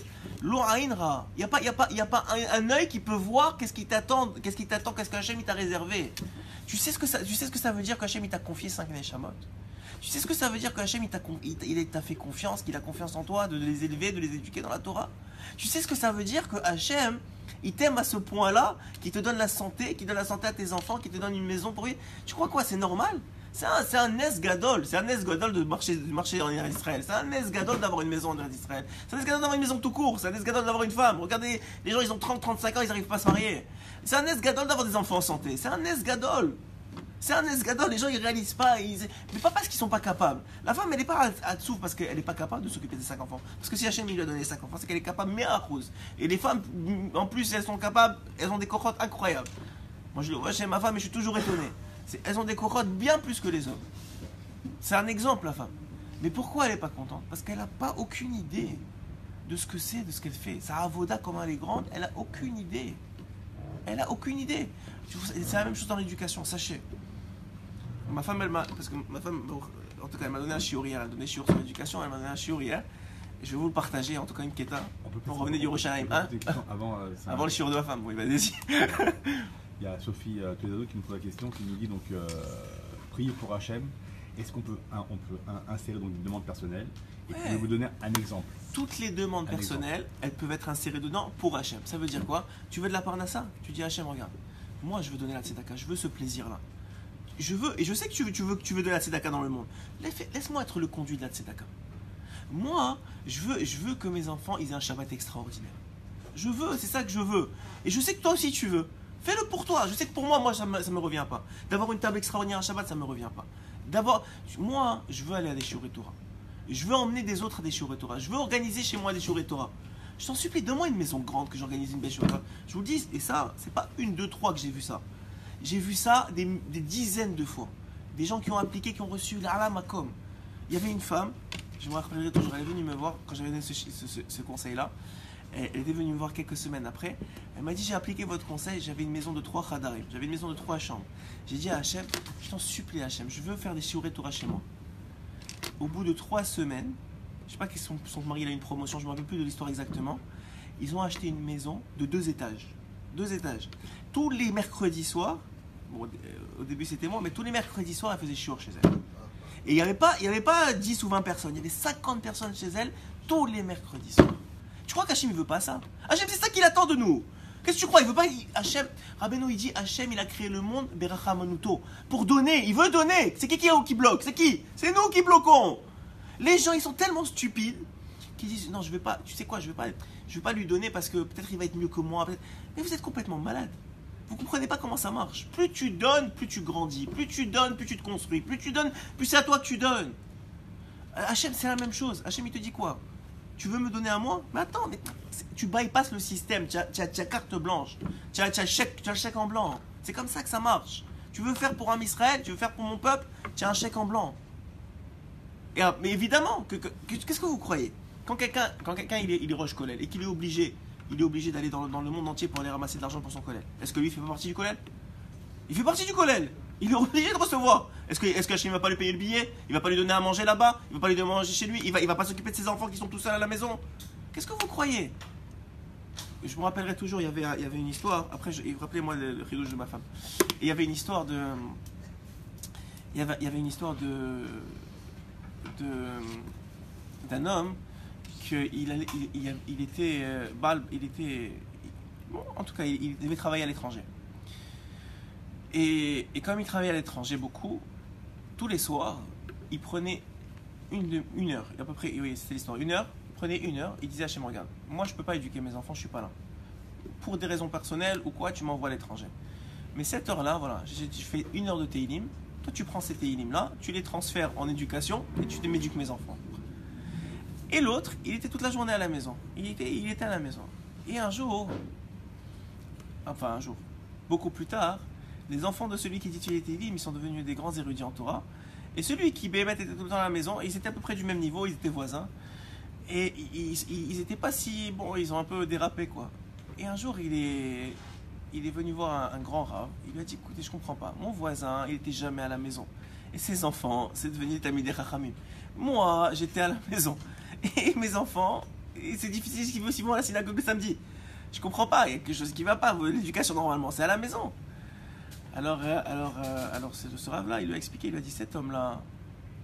l'oraïnra, il n'y a pas un œil qui peut voir qu'est-ce qui t'attend, qu'est-ce qu'Hachem il t'a réservé. Tu sais ce que ça veut dire qu'Hachem il t'a confié 5 neshamot. Tu sais ce que ça veut dire qu'Hachem il t'a fait confiance, qu'il a confiance en toi, de les élever, de les éduquer dans la Torah. Tu sais ce que ça veut dire que Hachem il t'aime à ce point-là, qu'il te donne la santé, qu'il donne la santé à tes enfants, qu'il te donne une maison pour vivre. Tu crois quoi? C'est normal? C'est un nes gadol. C'est un nes gadol de marcher en Israël. C'est un nes gadol d'avoir une maison en Israël. C'est un nes gadol d'avoir une maison tout court. C'est un nes gadol d'avoir une femme. Regardez, les gens ils ont 30-35 ans, ils n'arrivent pas à se marier. C'est un nes gadol d'avoir des enfants en santé. C'est un nes gadol. C'est un nes gadol, les gens ils réalisent pas, mais pas parce qu'ils sont pas capables. La femme elle n'est pas à dessous parce qu'elle n'est pas capable de s'occuper des 5 enfants. Parce que si Hachem lui a donné 5 enfants, c'est qu'elle est capable, mais à cause. Et les femmes, en plus, elles sont capables, elles ont des cohortes incroyables. Moi je le vois chez ma femme et je suis toujours étonné. Elles ont des cohortes bien plus que les hommes. C'est un exemple la femme. Mais pourquoi elle n'est pas contente? Parce qu'elle n'a pas aucune idée de ce que c'est, de ce qu'elle fait. Sa avoda, comment elle est grande, elle n'a aucune idée. Elle n'a aucune idée. C'est la même chose dans l'éducation, sachez. Ma femme, parce que ma femme, en tout cas, elle m'a donné un shiur hier, elle a donné un shiur sur l'éducation, elle m'a donné un shiur hier, et je vais vous le partager, en tout cas une keta, pour revenir du Yerushalayim. Avant le shiur de ma femme, oui, vas-y. Il y a Sophie Toledano qui nous pose la question, qui nous dit donc, prier pour Hachem, est-ce qu'on peut insérer donc des demandes personnelles? Et puis je vais vous donner un exemple. Toutes les demandes personnelles, elles peuvent être insérées dedans pour Hachem. Ça veut dire quoi? Tu veux de la parnassa? Tu dis Hachem, regarde, moi je veux donner la tzedaka, je veux ce plaisir-là. Je veux, et je sais que tu veux de la tzedaka dans le monde. Laisse-moi être le conduit de la tzedaka. Moi, je veux que mes enfants ils aient un Shabbat extraordinaire. Je veux, c'est ça que je veux. Et je sais que toi aussi tu veux. Fais-le pour toi. Je sais que pour moi ça me revient pas. D'avoir une table extraordinaire à Shabbat, ça me revient pas. Moi, je veux aller à des shiurei Torah. Je veux emmener des autres à des shiurei Torah. Je veux organiser chez moi des shiurei Torah. Je t'en supplie, donne-moi une maison grande que j'organise une belle shiurei Torah. Je vous le dis, et ça, c'est pas 1, 2, 3 que j'ai vu ça. J'ai vu ça des dizaines de fois. Des gens qui ont appliqué, qui ont reçu l'Alamakom. Il y avait une femme, je me rappellerai toujours, elle est venue me voir quand j'avais donné ce conseil-là. Elle était venue me voir quelques semaines après. Elle m'a dit, j'ai appliqué votre conseil, j'avais une maison de 3 khadarim, j'avais une maison de 3 chambres. J'ai dit à Hachem, je t'en supplie Hachem, je veux faire des shiurei Torah chez moi. Au bout de 3 semaines, je ne sais pas que son mari a une promotion, je ne me rappelle plus de l'histoire exactement, ils ont acheté une maison de 2 étages. 2 étages. Tous les mercredis soirs, bon, au début c'était moi, mais tous les mercredis soirs, elle faisait shiur chez elle. Et il n'y avait pas 10 ou 20 personnes, il y avait 50 personnes chez elle tous les mercredis soirs. Tu crois qu'Hachem ne veut pas ça? Hachem, c'est ça qu'il attend de nous. Qu'est-ce que tu crois? Il veut pas. Hachem, Rabbeinu, il dit Hachem, il a créé le monde, Berachamanuto, pour donner. Il veut donner. C'est qui bloque? C'est qui? C'est nous qui bloquons. Les gens, ils sont tellement stupides qu'ils disent non, je vais pas. Tu sais quoi? Je vais pas lui donner parce que peut-être il va être mieux que moi. Mais vous êtes complètement malade. Vous comprenez pas comment ça marche. Plus tu donnes, plus tu grandis. Plus tu donnes, plus tu te construis. Plus tu donnes, plus c'est à toi que tu donnes. Hachem, c'est la même chose. Hachem, il te dit quoi? Tu veux me donner à moi? Mais attends, tu bypasses le système. Tu as carte blanche. Tu as chèque en blanc. C'est comme ça que ça marche. Tu veux faire pour un Israël, tu veux faire pour mon peuple, tu as un chèque en blanc. Mais évidemment, qu'est-ce que vous croyez? Quand quelqu'un il est roche collèle et qu'il est obligé d'aller dans le monde entier pour aller ramasser de l'argent pour son collèle, est-ce que lui il fait pas partie du collèle? Il fait partie du collèle. Il est obligé de recevoir. Est-ce qu'Hachem ne va pas lui payer le billet? Il va pas lui donner à manger là-bas? Il va pas lui donner à manger chez lui? Il va pas s'occuper de ses enfants qui sont tout seuls à la maison? Qu'est-ce que vous croyez? Je me rappellerai toujours, il y avait une histoire. Après, rappelez-moi le ridouche de ma femme. Et il y avait une histoire de... Il y avait une histoire de... d'un homme qu'il était, bon, en tout cas, il devait travailler à l'étranger. Et comme il travaillait à l'étranger beaucoup, tous les soirs, il prenait une heure, à peu près, oui, c'était l'histoire, une heure, il prenait une heure, il disait à Hachem, regarde, moi je peux pas éduquer mes enfants, je suis pas là. Pour des raisons personnelles ou quoi, tu m'envoies à l'étranger. Mais cette heure-là, voilà, je fais une heure de Teilim, toi tu prends ces Teilim-là, tu les transfères en éducation et tu m'éduques mes enfants. Et l'autre, il était toute la journée à la maison. Il était à la maison. Et un jour, beaucoup plus tard, les enfants de celui qui titulait Teilim, ils sont devenus des grands érudits en Torah. Et celui qui Béhémet était tout le temps à la maison, ils étaient à peu près du même niveau, ils étaient voisins. Et ils n'étaient pas si... Bon, ils ont un peu dérapé, quoi. Et un jour, il est venu voir un grand rav. Il lui a dit, écoutez, je comprends pas. Mon voisin, il était jamais à la maison. Et ses enfants, c'est devenu des Talmidei Chachamim. Moi, j'étais à la maison. Et mes enfants, c'est difficile qu'ils aussi vont à la synagogue le samedi. Je comprends pas, il y a quelque chose qui va pas. L'éducation, normalement, c'est à la maison. Alors ce rave-là, il lui a expliqué, il lui a dit, cet homme-là,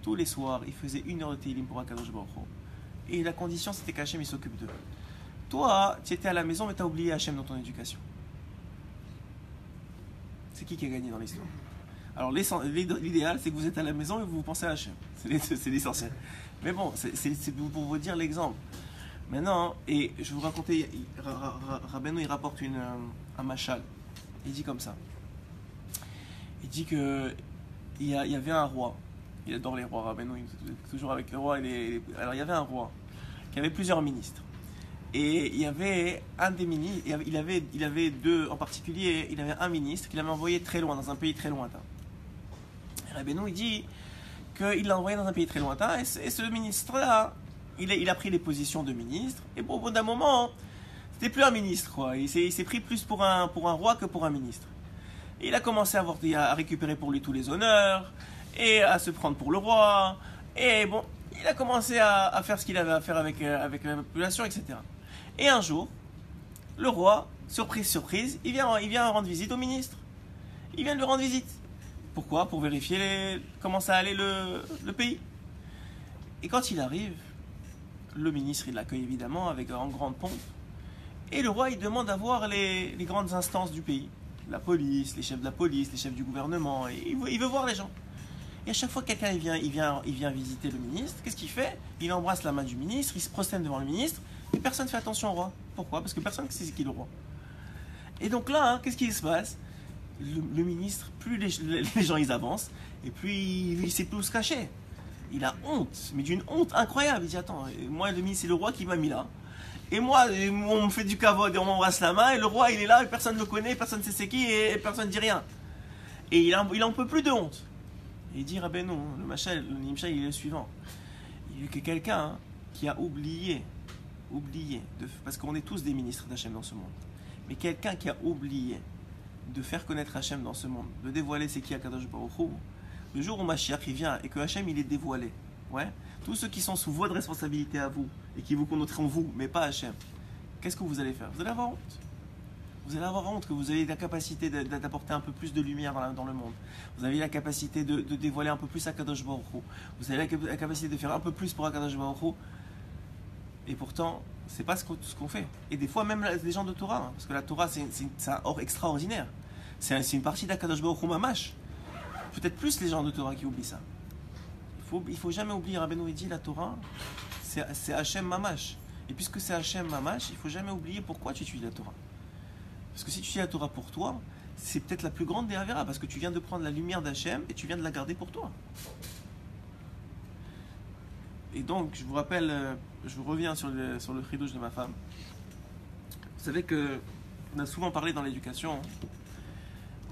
tous les soirs, il faisait une heure de Teilim pour Akadosh Baruch Hu. Et la condition, c'était qu'Hachem, il s'occupe d'eux. Toi, tu étais à la maison, mais tu as oublié Hachem dans ton éducation. C'est qui a gagné dans l'histoire? Alors, l'idéal, c'est que vous êtes à la maison et vous pensez à Hachem. C'est l'essentiel. Mais bon, c'est pour vous dire l'exemple. Maintenant, et je vais vous raconter, Rabbeinu, il rapporte un machal. Il dit comme ça. Il dit que il y avait un roi. Il adore les rois, Rabbeinu, toujours avec le roi. Alors, il y avait un roi qui avait plusieurs ministres. Et il y avait un des ministres, il avait deux en particulier, il avait un ministre qu'il avait envoyé très loin, dans un pays très lointain. Et Rabbeinu, il dit qu'il l'a envoyé dans un pays très lointain, et ce ministre-là, il a pris les positions de ministre, et bon, au bout d'un moment, c'était plus un ministre, quoi. Il s'est pris plus pour un roi que pour un ministre. Et il a commencé à récupérer pour lui tous les honneurs, et à se prendre pour le roi, et bon, il a commencé à faire ce qu'il avait à faire avec la population, etc. Et un jour, le roi, surprise, il vient rendre visite au ministre. Il vient lui rendre visite. Pourquoi? Pour vérifier comment ça allait le pays. Et quand il arrive, le ministre, il l'accueille évidemment avec en grande pompe. Et le roi, il demande à voir les grandes instances du pays. La police, les chefs de la police, les chefs du gouvernement. Et il veut voir les gens. Et à chaque fois que quelqu'un il vient visiter le ministre, qu'est-ce qu'il fait? Il embrasse la main du ministre, il se prosterne devant le ministre, et personne ne fait attention au roi. Pourquoi? Parce que personne ne sait c'est qui le roi. Et donc là, qu'est-ce qui se passe? Le ministre, plus les gens ils avancent, et puis il sait plus où se cacher. Il a honte, mais d'une honte incroyable. Il dit, attends, moi le ministre c'est le roi qui m'a mis là. Et moi, on me fait du kavod et on m'embrasse la main, et le roi il est là, et personne ne le connaît, personne ne sait c'est qui, et personne ne dit rien. Et il en peut plus de honte. Et il dit, Rabbeinu, le Nimshal, il est le suivant. Il y a quelqu'un qui a oublié, parce qu'on est tous des ministres d'Hachem dans ce monde, mais quelqu'un qui a oublié de faire connaître Hachem dans ce monde, de dévoiler c'est qui Akadosh Baruch Hu, le jour où Mashiach il vient et que Hachem il est dévoilé, ouais, tous ceux qui sont sous votre responsabilité à vous et qui vous connaîtront vous, mais pas Hachem, qu'est-ce que vous allez faire? Vous allez avoir honte. Vous allez avoir honte que vous avez la capacité d'apporter un peu plus de lumière dans le monde. Vous avez la capacité de dévoiler un peu plus Akadosh Baruch Hu. Vous avez la capacité de faire un peu plus pour Akadosh Baruch Hu. Et pourtant, c'est pas ce qu'on fait. Et des fois, même les gens de Torah, parce que la Torah, c'est un or extraordinaire. C'est une partie d'Akadosh Baruch Hu Mamash. Peut-être plus les gens de Torah qui oublient ça. Il faut jamais oublier, Rabbeinu dit, la Torah, c'est Hachem Mamash. Et puisque c'est Hachem Mamash, il faut jamais oublier pourquoi tu étudies la Torah. Parce que si tu étudies la Torah pour toi, c'est peut-être la plus grande des Avera, parce que tu viens de prendre la lumière d'Hachem et tu viens de la garder pour toi. Et donc, je vous rappelle, je reviens sur le chidouche de ma femme. Vous savez que on a souvent parlé dans l'éducation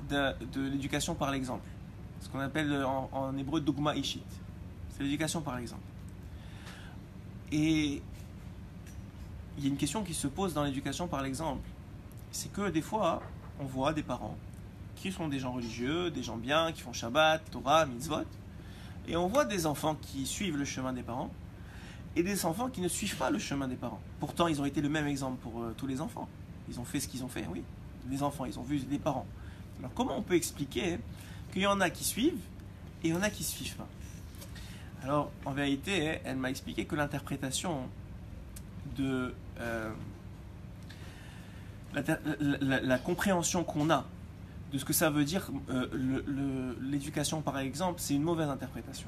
de l'éducation par l'exemple. Ce qu'on appelle en hébreu dogma ishit. C'est l'éducation par l'exemple. Et il y a une question qui se pose dans l'éducation par l'exemple. C'est que des fois, on voit des parents qui sont des gens religieux, des gens bien, qui font Shabbat, Torah, Mitzvot, et on voit des enfants qui suivent le chemin des parents, et des enfants qui ne suivent pas le chemin des parents. Pourtant, ils ont été le même exemple pour tous les enfants. Ils ont fait ce qu'ils ont fait, oui. Les enfants, ils ont vu les parents. Alors, comment on peut expliquer qu'il y en a qui suivent, et il y en a qui ne suivent pas? Alors, en vérité, elle m'a expliqué que l'interprétation de la compréhension qu'on a de ce que ça veut dire l'éducation par exemple, c'est une mauvaise interprétation.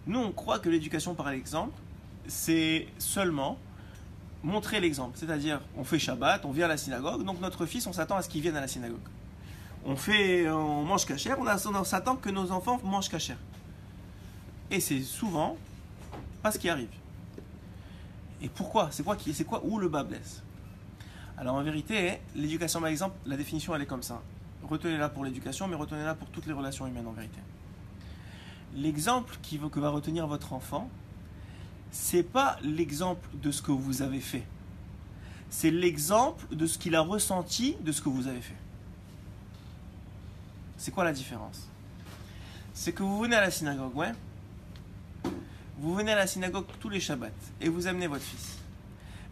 Nous, on croit que l'éducation par exemple, c'est seulement montrer l'exemple. C'est-à-dire, on fait Shabbat, on vient à la synagogue, donc notre fils, on s'attend à ce qu'il vienne à la synagogue. On mange kasher, on s'attend que nos enfants mangent kasher. Et c'est souvent pas ce qui arrive. Et pourquoi? C'est quoi où le bas blesse? Alors en vérité, l'éducation par exemple, la définition elle est comme ça. Retenez-la pour l'éducation, mais retenez-la pour toutes les relations humaines en vérité. L'exemple que va retenir votre enfant, c'est pas l'exemple de ce que vous avez fait. C'est l'exemple de ce qu'il a ressenti de ce que vous avez fait. C'est quoi la différence? C'est que vous venez à la synagogue, ouais? Vous venez à la synagogue tous les Shabbats et vous amenez votre fils.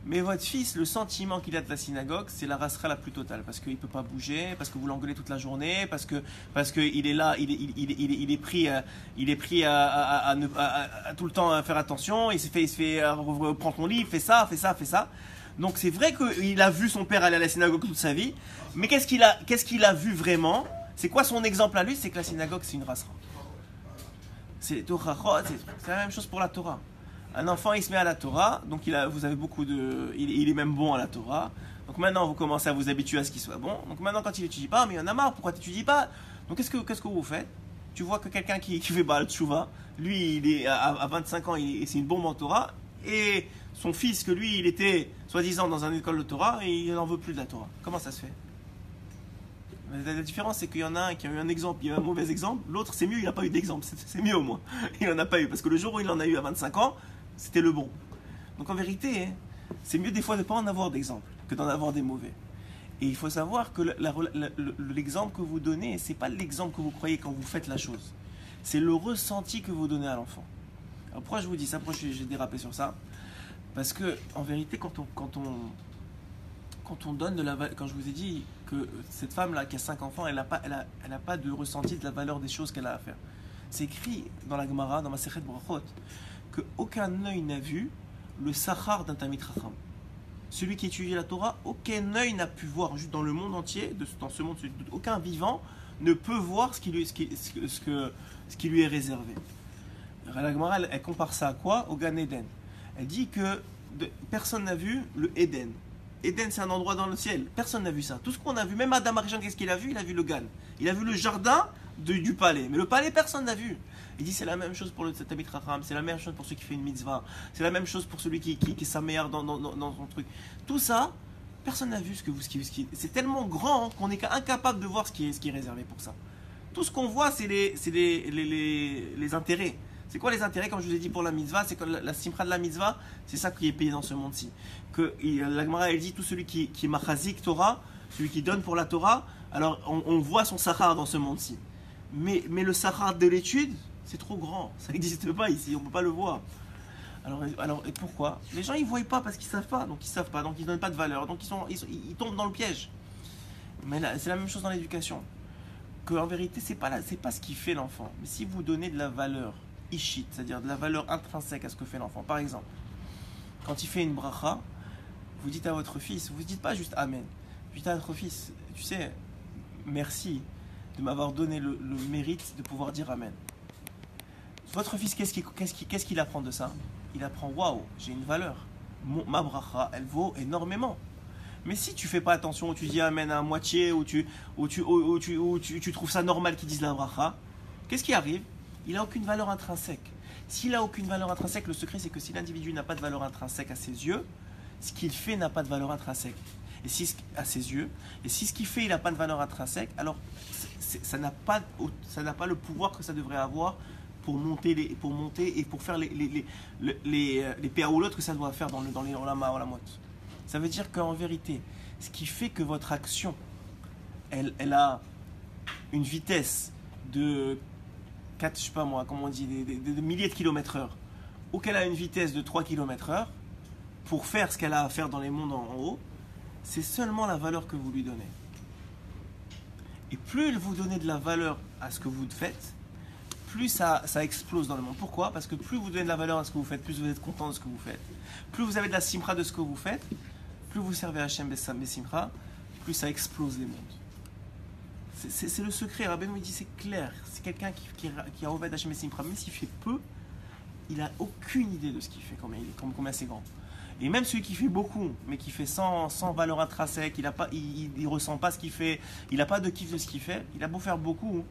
Mais votre fils, le sentiment qu'il a de la synagogue, c'est la rasera la plus totale. Parce qu'il ne peut pas bouger, parce que vous l'engueulez toute la journée, parce qu'il est là, il est pris à tout le temps à faire attention, il se fait prends ton livre, fais ça. Donc c'est vrai qu'il a vu son père aller à la synagogue toute sa vie, mais qu'est-ce qu'il a vu vraiment? C'est quoi son exemple à lui? C'est que la synagogue, c'est une rasera. C'est la même chose pour la Torah. Un enfant, il se met à la Torah, donc vous avez il est même bon à la Torah. Donc maintenant, vous commencez à vous habituer à ce qu'il soit bon. Donc maintenant, quand il n'étudie pas, mais il y en a marre, pourquoi tu n'étudies pas? Donc qu'est-ce que vous faites? Tu vois que quelqu'un qui fait Baal Tshuva, lui, il est à 25 ans, c'est une bombe en Torah, et son fils, que lui, il était soi-disant dans une école de Torah, et il n'en veut plus de la Torah. Comment ça se fait? La différence, c'est qu'il y en a un qui a eu un exemple, il y a eu un mauvais exemple, l'autre, c'est mieux, il n'a pas eu d'exemple, c'est mieux au moins. Il n'en a pas eu, parce que le jour où il en a eu à 25 ans, c'était le bon. Donc en vérité, c'est mieux des fois de ne pas en avoir d'exemple que d'en avoir des mauvais. Et il faut savoir que l'exemple que vous donnez, ce n'est pas l'exemple que vous croyez quand vous faites la chose. C'est le ressenti que vous donnez à l'enfant. Alors pourquoi je vous dis ça? Pourquoi j'ai dérapé sur ça? Parce que en vérité, quand on donne de la valeur, quand je vous ai dit que cette femme-là qui a 5 enfants, elle n'a pas de ressenti de la valeur des choses qu'elle a à faire. C'est écrit dans la Gemara, dans ma Masechet Brachot, qu'aucun œil n'a vu le sachar d'un Talmid Chacham. Celui qui étudie la Torah, aucun œil n'a pu voir, juste dans le monde entier, dans ce monde, aucun vivant ne peut voir ce qui lui est réservé. La Gemara, elle compare ça à quoi? Au Gan Eden. Elle dit que personne n'a vu le Eden. Eden, c'est un endroit dans le ciel. Personne n'a vu ça. Tout ce qu'on a vu, même Adam Arishon, qu'est-ce qu'il a vu? Il a vu le Gan. Il a vu le jardin du palais. Mais le palais, personne n'a vu. Il dit c'est la même chose pour le Talmid Chacham, c'est la même chose pour celui qui fait une mitzvah, c'est la même chose pour celui qui est sa meilleure dans son truc. Tout ça, personne n'a vu c'est tellement grand qu'on est incapable de voir ce qui est réservé pour ça. Tout ce qu'on voit, c'est les intérêts. C'est quoi les intérêts? Comme je vous ai dit pour la mitzvah, c'est que la simcha de la mitzvah, c'est ça qui est payé dans ce monde-ci. La Gemara, elle dit tout celui qui est machazik Torah, celui qui donne pour la Torah, alors on voit son sachar dans ce monde-ci. Mais le sachar de l'étude, c'est trop grand, ça n'existe pas ici, on ne peut pas le voir. Alors et pourquoi? Les gens ils ne voient pas parce qu'ils ne savent pas, donc ils ne donnent pas de valeur, donc ils tombent dans le piège. Mais là, c'est la même chose dans l'éducation. En vérité, c'est pas ce qui fait l'enfant. Mais si vous donnez de la valeur ishit, c'est-à-dire de la valeur intrinsèque à ce que fait l'enfant. Par exemple, quand il fait une bracha, vous dites à votre fils, vous ne dites pas juste Amen. Vous dites à votre fils, tu sais, merci de m'avoir donné le mérite de pouvoir dire Amen. Votre fils, qu'est-ce qu'il apprend de ça? Il apprend, waouh, j'ai une valeur. Ma bracha, elle vaut énormément. Mais si tu fais pas attention, ou tu dis Amen à moitié, ou tu trouves ça normal qu'ils disent la bracha, qu'est-ce qui arrive? Il n'a aucune valeur intrinsèque. S'il n'a aucune valeur intrinsèque, le secret c'est que si l'individu n'a pas de valeur intrinsèque à ses yeux, ce qu'il fait n'a pas de valeur intrinsèque. À ses yeux, et si ce qu'il fait il n'a pas de valeur intrinsèque, alors ça n'a pas le pouvoir que ça devrait avoir pour monter et pour faire les péaoulotes que ça doit faire dans les olamot. Ça veut dire qu'en vérité, ce qui fait que votre action, elle a une vitesse de 4, je sais pas moi, comment on dit, de milliers de kilomètres heure, ou qu'elle a une vitesse de 3 km heure, pour faire ce qu'elle a à faire dans les mondes en haut, c'est seulement la valeur que vous lui donnez. Et plus vous donnez de la valeur à ce que vous faites, plus ça explose dans le monde. Pourquoi? Parce que plus vous donnez de la valeur à ce que vous faites, plus vous êtes content de ce que vous faites. Plus vous avez de la simra de ce que vous faites, plus vous servez Hachem Bessimra, plus ça explose les mondes. C'est le secret. Rabbeinu il dit c'est clair. C'est quelqu'un qui a Oved Hachem Bessimra, même s'il fait peu, il n'a aucune idée de ce qu'il fait, combien c'est grand. Et même celui qui fait beaucoup, mais qui fait sans valeur intrinsèque, il ressent pas ce qu'il fait, il n'a pas de kiff de ce qu'il fait, il a beau faire beaucoup,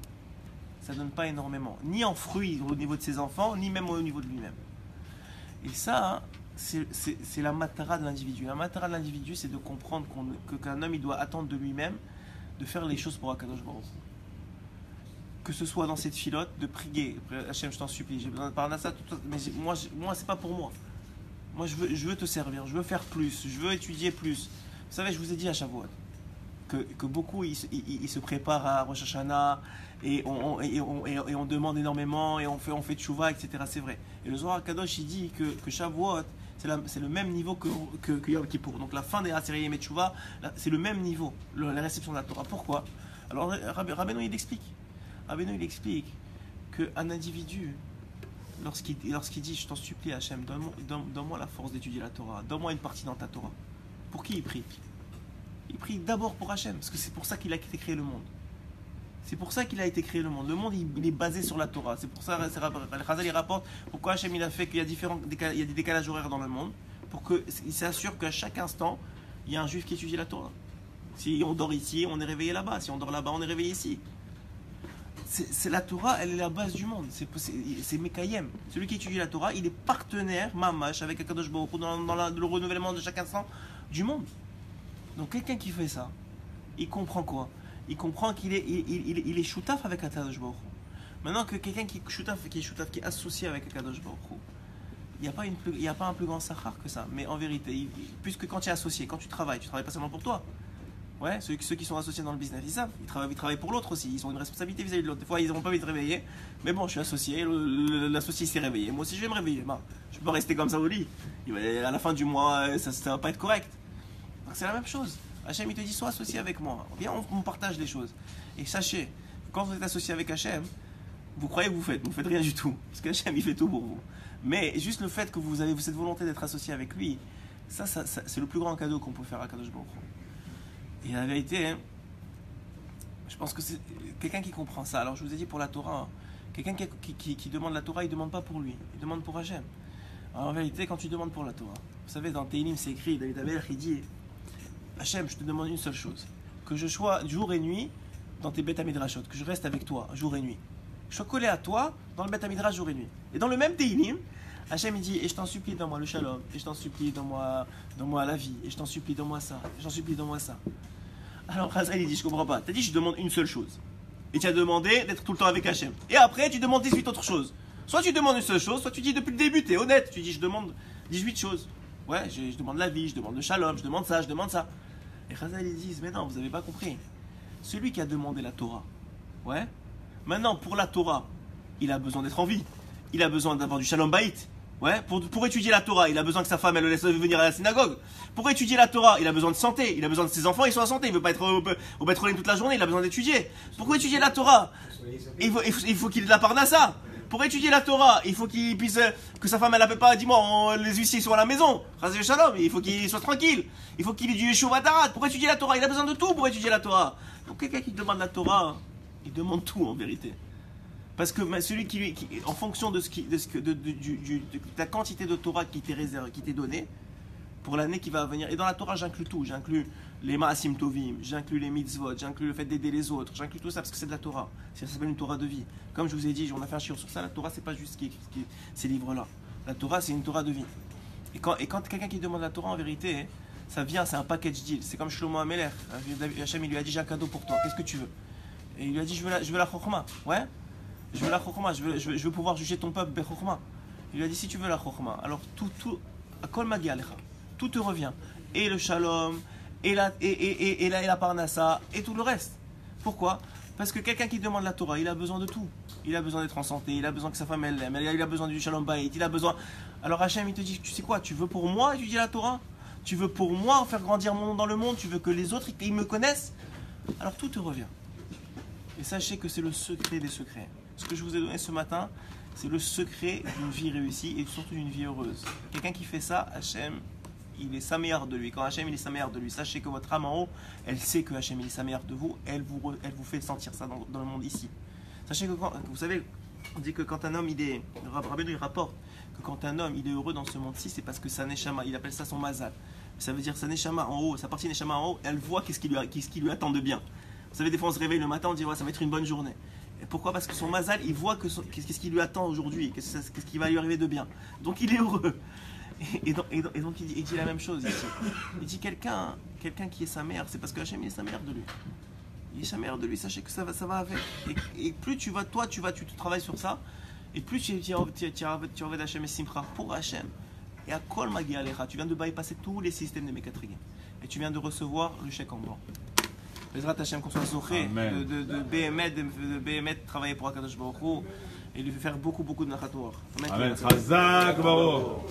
ça donne pas énormément. Ni en fruits au niveau de ses enfants, ni même au niveau de lui-même. Et ça, c'est la matara de l'individu. La matara de l'individu, c'est de comprendre qu'un homme, il doit attendre de lui-même de faire les choses pour Akadosh Baruch Hu. Que ce soit dans cette filote, de prier, Hachem, je t'en supplie, j'ai besoin de parler à ça, mais moi c'est pas pour moi. Moi, je veux te servir, je veux faire plus, je veux étudier plus. Vous savez, je vous ai dit à Shavuot que beaucoup, ils se préparent à Rosh Hashanah et on demande énormément et on fait tchouva, etc. C'est vrai. Et le Zohar Kadosh, il dit que Shavuot, c'est le même niveau que Yom Kippour. Donc la fin des Aseret Yemei Tchouva, c'est le même niveau, la réception de la Torah. Pourquoi? Alors, Rabbeinu, il explique. Rabbeinu, il explique qu'un individu, lorsqu'il dit je t'en supplie Hachem, donne-moi la force d'étudier la Torah, donne-moi une partie dans ta Torah. Pour qui il prie? Il prie d'abord pour Hachem, parce que c'est pour ça qu'il a été créé le monde. C'est pour ça qu'il a été créé le monde. Le monde il est basé sur la Torah. C'est pour ça que Chazal il rapporte pourquoi Hachem il a fait qu'il y a des décalages horaires dans le monde, pour qu'il s'assure qu'à chaque instant il y a un juif qui étudie la Torah. Si on dort ici, on est réveillé là-bas. Si on dort là-bas, on est réveillé ici. C'est la Torah, elle est la base du monde. C'est Mekayem. Celui qui étudie la Torah, il est partenaire, mamash, avec Akadosh Baruch Hu dans le renouvellement de chaque instant du monde. Donc quelqu'un qui fait ça, il comprend quoi? Il comprend qu'il est shoutaf avec Akadosh Baruch Hu. Maintenant que quelqu'un qui est associé avec Akadosh Baruch Hu, il n'y a pas un plus grand sachar que ça. Mais en vérité, puisque quand tu es associé, quand tu travailles pas seulement pour toi. Ouais, ceux qui sont associés dans le business, ils savent, ils travaillent pour l'autre aussi, ils ont une responsabilité vis-à-vis de l'autre. Des fois, ils n'auront pas envie de se réveiller, mais bon, je suis associé, l'associé s'est réveillé, moi aussi je vais me réveiller. Ben, je peux pas rester comme ça au lit. À la fin du mois, ça va pas être correct. C'est la même chose. Hachem, il te dit, sois associé avec moi. Viens, on partage les choses. Et sachez, quand vous êtes associé avec Hachem, vous croyez que vous faites rien du tout. Parce qu'Hachem, il fait tout pour vous. Mais juste le fait que vous avez cette volonté d'être associé avec lui, ça c'est le plus grand cadeau qu'on peut faire à Kadosh Baruch Hu. Et la vérité, je pense que c'est quelqu'un qui comprend ça. Alors je vous ai dit pour la Torah, quelqu'un qui demande la Torah, il ne demande pas pour lui, il demande pour Hachem. Alors en vérité, quand tu demandes pour la Torah, vous savez, dans Teilim, c'est écrit, David Amelech, il dit Hachem, je te demande une seule chose, que je sois jour et nuit dans tes Beth Midrashot, que je reste avec toi jour et nuit. Que je sois collé à toi dans le Beth Midrash jour et nuit. Et dans le même Teilim, Hachem il dit, et je t'en supplie, donne-moi le shalom, et je t'en supplie, donne-moi la vie, et je t'en supplie, donne-moi ça, et je t'en supplie, donne-moi ça. Alors Chazal il dit, je comprends pas, t'as dit je demande une seule chose. Et tu as demandé d'être tout le temps avec Hachem. Et après tu demandes 18 autres choses. Soit tu demandes une seule chose, soit tu dis depuis le début, t'es honnête, tu dis je demande 18 choses. Ouais, je demande la vie, je demande le shalom, je demande ça, je demande ça. Et Chazal ils disent, mais non, vous avez pas compris. Celui qui a demandé la Torah, ouais, maintenant pour la Torah, il a besoin d'être en vie. Il a besoin d'avoir du shalom baït. Ouais, pour étudier la Torah, il a besoin que sa femme elle le laisse venir à la synagogue. Pour étudier la Torah, il a besoin de santé, il a besoin de ses enfants, ils sont en santé, il veut pas être au pétrolier toute la journée, il a besoin d'étudier. Pour étudier la Torah, il faut qu'il ait de la parnassa. Pour étudier la Torah, il faut qu'il puisse que sa femme elle appelle pas, dis-moi, les huissiers sont à la maison. Chazé shalom, il faut qu'il soit tranquille. Il faut qu'il ait du yeshuva darat. Pour étudier la Torah, il a besoin de tout pour étudier la Torah. Donc quelqu'un qui demande la Torah, il demande tout en vérité. Parce que celui qui en fonction de la quantité de Torah qui t'est réservée, qui t'est donnée, pour l'année qui va venir, et dans la Torah j'inclus tout, j'inclus les Ma'asim Tovim, j'inclus les mitzvot, j'inclus le fait d'aider les autres, j'inclus tout ça parce que c'est de la Torah, ça s'appelle une Torah de vie. Comme je vous ai dit, on a fait un shiur sur ça, la Torah c'est pas juste ces livres-là, la Torah c'est une Torah de vie. Et quand quelqu'un qui demande la Torah en vérité, ça vient, c'est un package deal, c'est comme Shlomo Amelech, Hachem il lui a dit j'ai un cadeau pour toi, qu'est-ce que tu veux? Et il lui a dit je veux la chokhma, ouais. Je veux la chokhma, je veux pouvoir juger ton peuple bechokhma. Il lui a dit si tu veux la chokhma, alors tout akol magi alecha, tout te revient. Et le shalom, et la parnassa, et tout le reste. Pourquoi? Parce que quelqu'un qui demande la Torah, il a besoin de tout. Il a besoin d'être en santé, il a besoin que sa femme elle l'aime, il a besoin du shalom bayit, il a besoin. Alors Hachem il te dit, tu sais quoi, tu veux pour moi étudier la Torah? Tu veux pour moi faire grandir mon nom dans le monde? Tu veux que les autres ils me connaissent? Alors tout te revient. Et sachez que c'est le secret des secrets. Ce que je vous ai donné ce matin, c'est le secret d'une vie réussie et surtout d'une vie heureuse. Quelqu'un qui fait ça, Hachem, il est sa meilleure de lui. Quand Hachem il est sa meilleure de lui, sachez que votre âme en haut, elle sait que Hachem il est sa meilleure de vous, elle vous fait sentir ça dans le monde ici. Sachez que vous savez, on dit que quand un homme Rabbeinu il rapporte que quand un homme il est heureux dans ce monde-ci, c'est parce que sa neshama, il appelle ça son mazal. Ça veut dire sa neshama en haut, sa partie neshama en haut, elle voit qu'est-ce qui lui attend de bien. Vous savez, des fois on se réveille le matin, on dit ouais, ça va être une bonne journée. Et pourquoi? Parce que son mazal, il voit qu'est-ce qui lui attend aujourd'hui, qu'est-ce qui va lui arriver de bien. Donc il est heureux. Et donc il dit la même chose. Il dit quelqu'un qui est sa mère, c'est parce que Hachem il est sa mère de lui. Il est sa mère de lui, sachez que ça va avec. Et plus tu travailles sur ça, et plus tu vas d'Hachem et Simcha pour Hachem. Et à Kol Magi Alecha, tu viens de bypasser tous les systèmes de Mekatrigim. Et tu viens de recevoir le chèque en blanc. Bezrat Hachem, qu'on soit zoché de BMET, travailler pour Akadosh Baruch Hu, et lui faire beaucoup de Nachatour. Amen. Chazak Baruch.